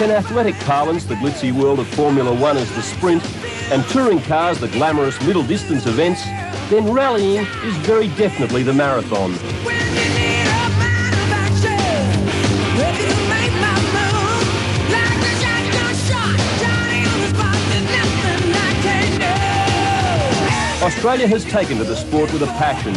in athletic parlance, the glitzy world of Formula One is the sprint, and touring cars the glamorous middle distance events, then rallying is very definitely the marathon. Australia has taken to the sport with a passion.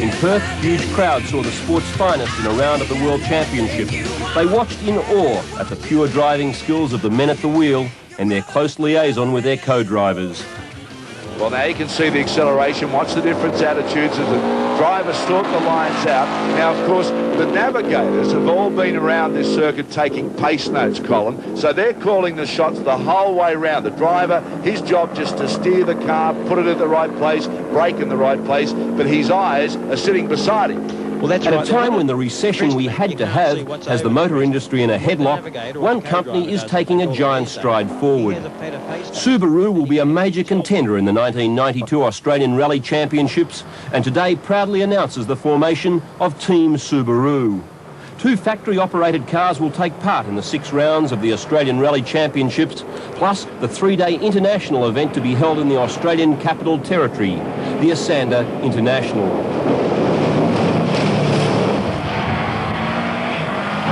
In Perth, huge crowds saw the sport's finest in a round at the World Championship. They watched in awe at the pure driving skills of the men at the wheel and their close liaison with their co-drivers. Well, now you can see the acceleration. Watch the different attitudes as the drivers stalk the lines out. Now, of course, the navigators have all been around this circuit taking pace notes, Colin. So they're calling the shots the whole way round. The driver, his job just to steer the car, put it at the right place, brake in the right place, but his eyes are sitting beside him. Well, that's at a time when the recession we had to have has the motor industry in a headlock, one company is taking a giant stride forward. Subaru will be a major contender in the 1992 Australian Rally Championships and today proudly announces the formation of Team Subaru. 2 factory-operated cars will take part in the 6 rounds of the Australian Rally Championships, plus the 3-day international event to be held in the Australian Capital Territory, the Asander International.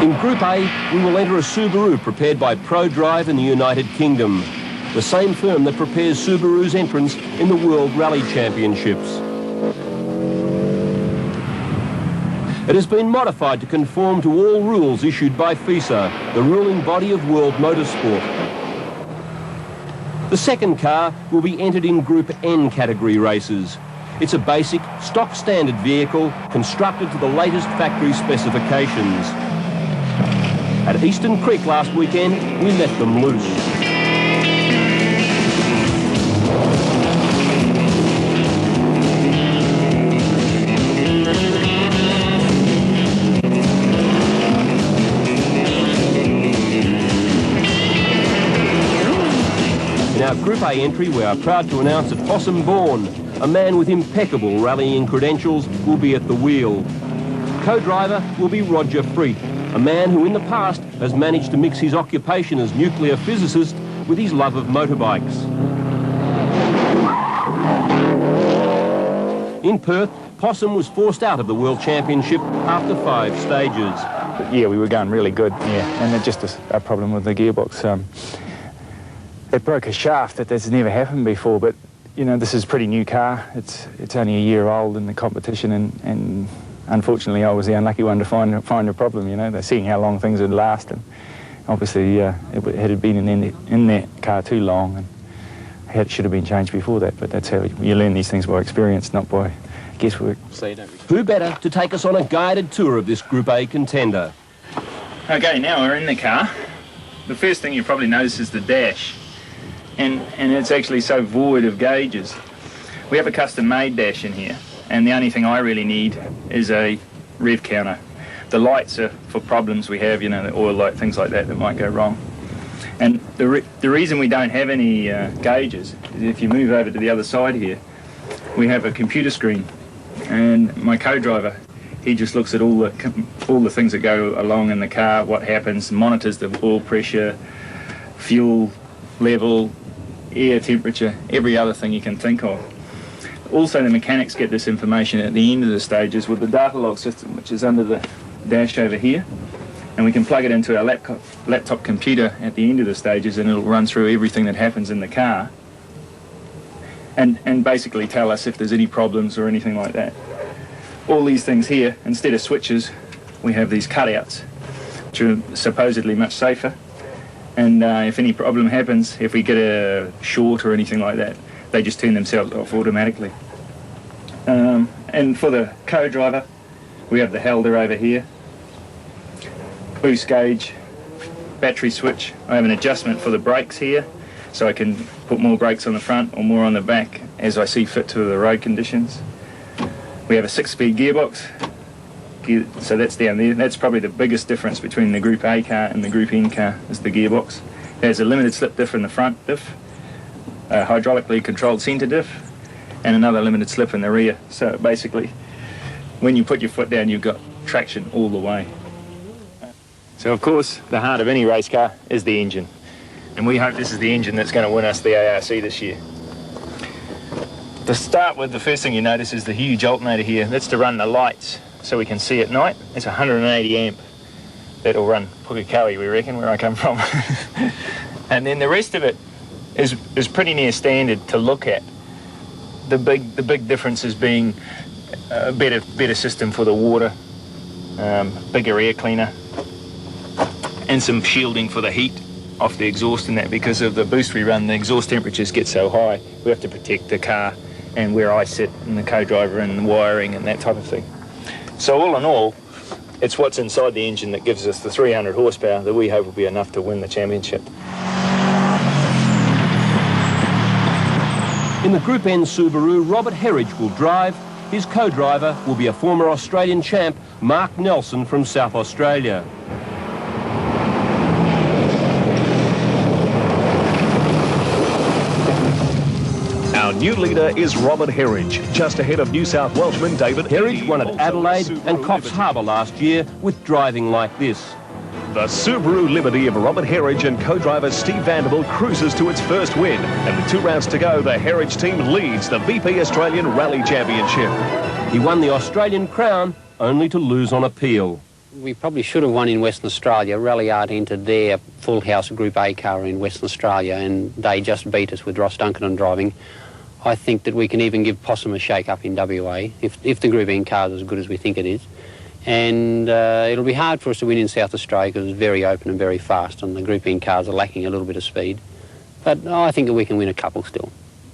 In Group A, we will enter a Subaru prepared by ProDrive in the United Kingdom, the same firm that prepares Subaru's entrance in the World Rally Championships. It has been modified to conform to all rules issued by FISA, the ruling body of world motorsport. The second car will be entered in Group N category races. It's a basic, stock standard vehicle constructed to the latest factory specifications. At Eastern Creek last weekend, we let them loose. In our Group A entry, we are proud to announce that Possum Bourne, a man with impeccable rallying credentials, will be at the wheel. Co-driver will be Roger Freet, a man who in the past has managed to mix his occupation as nuclear physicist with his love of motorbikes. In Perth, Possum was forced out of the World Championship after 5 stages. Yeah, we were going really good, yeah, and it's just a problem with the gearbox. It broke a shaft that's never happened before, but, you know, this is a pretty new car. It's only a year old in the competition, and unfortunately, I was the unlucky one to find a problem, you know. They're seeing how long things would last, and obviously it had been in that car too long, and it should have been changed before that, but that's how you learn these things, by experience, not by guesswork. Who better to take us on a guided tour of this Group A contender? Okay, now we're in the car. The first thing you probably notice is the dash, and it's actually so void of gauges. We have a custom-made dash in here, and the only thing I really need is a rev counter. The lights are for problems we have, you know, the oil light, things like that might go wrong. And the reason we don't have any gauges is if you move over to the other side here, we have a computer screen, and my co-driver, he just looks at all the things that go along in the car, what happens, monitors the oil pressure, fuel level, air temperature, every other thing you can think of. Also, the mechanics get this information at the end of the stages with the data log system, which is under the dash over here, and we can plug it into our laptop computer at the end of the stages, and it'll run through everything that happens in the car and basically tell us if there's any problems or anything like that. All these things here, instead of switches, we have these cutouts, which are supposedly much safer, and if any problem happens, if we get a short or anything like that, they just turn themselves off automatically. And for the co-driver, we have the holder over here, boost gauge, battery switch. I have an adjustment for the brakes here, so I can put more brakes on the front or more on the back as I see fit to the road conditions. We have a 6-speed gearbox, so that's down there. That's probably the biggest difference between the Group A car and the Group N car, is the gearbox. There's a limited slip diff in the front diff, a hydraulically controlled centre diff, and another limited slip in the rear. So basically, when you put your foot down, you've got traction all the way. So of course, the heart of any race car is the engine. And we hope this is the engine that's going to win us the ARC this year. To start with, the first thing you notice is the huge alternator here. That's to run the lights so we can see at night. It's 180 amp. That'll run Pukekohe, we reckon, where I come from. And then the rest of it is pretty near standard to look at. The big difference is being a better system for the water, bigger air cleaner, and some shielding for the heat off the exhaust and that. Because of the boost we run, the exhaust temperatures get so high, we have to protect the car and where I sit and the co-driver and the wiring and that type of thing. So all in all, it's what's inside the engine that gives us the 300 horsepower that we hope will be enough to win the championship. In the Group N Subaru, Robert Herridge will drive. His co-driver will be a former Australian champ, Mark Nelson from South Australia. Our new leader is Robert Herridge, just ahead of New South Welshman David. Herridge won at Adelaide and Coffs Harbour last year with driving like this. The Subaru Liberty of Robert Herridge and co-driver Steve Vanderbilt cruises to its first win. And with 2 rounds to go, the Herridge team leads the VP Australian Rally Championship. He won the Australian crown only to lose on appeal. We probably should have won in Western Australia. Rally Art entered their full house Group A car in Western Australia and they just beat us with Ross Duncan driving. I think that we can even give Possum a shake-up in WA if the Group N car is as good as we think it is. And it'll be hard for us to win in South Australia because it's very open and very fast and the Group N cars are lacking a little bit of speed. But I think that we can win a couple still.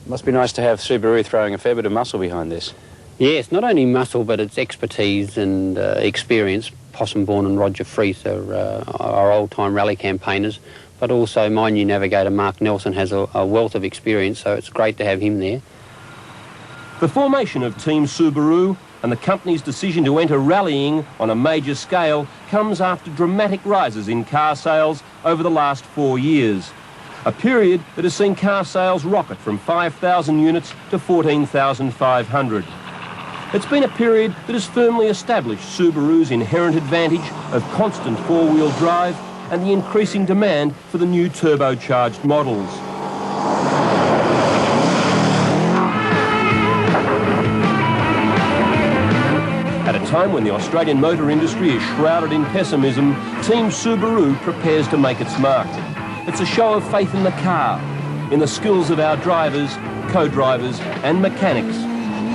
Must be nice to have Subaru throwing a fair bit of muscle behind this. Yes, not only muscle but it's expertise and experience. Possum Bourne and Roger Freeth are old-time rally campaigners, but also my new navigator Mark Nelson has a wealth of experience, so it's great to have him there. The formation of Team Subaru and the company's decision to enter rallying on a major scale comes after dramatic rises in car sales over the last 4 years. A period that has seen car sales rocket from 5,000 units to 14,500. It's been a period that has firmly established Subaru's inherent advantage of constant four-wheel drive and the increasing demand for the new turbocharged models. At a time when the Australian motor industry is shrouded in pessimism, Team Subaru prepares to make its mark. It's a show of faith in the car, in the skills of our drivers, co-drivers and mechanics,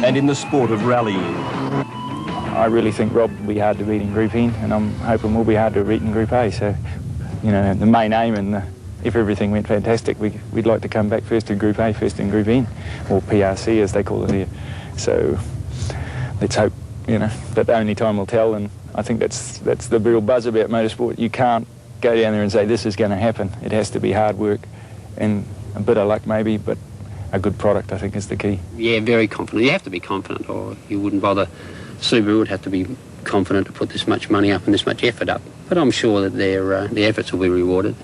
and in the sport of rallying. I really think Rob will be hard to beat in Group N, and I'm hoping we'll be hard to beat in Group A. So, you know, the main aim, and if everything went fantastic, we'd like to come back first in Group A, first in Group N, or PRC as they call it here. So let's hope, you know, that only time will tell, and I think that's the real buzz about motorsport. You can't go down there and say this is going to happen. It has to be hard work and a bit of luck maybe, but a good product I think is the key. Yeah, very confident. You have to be confident or you wouldn't bother. Subaru would have to be confident to put this much money up and this much effort up. But I'm sure that their efforts will be rewarded.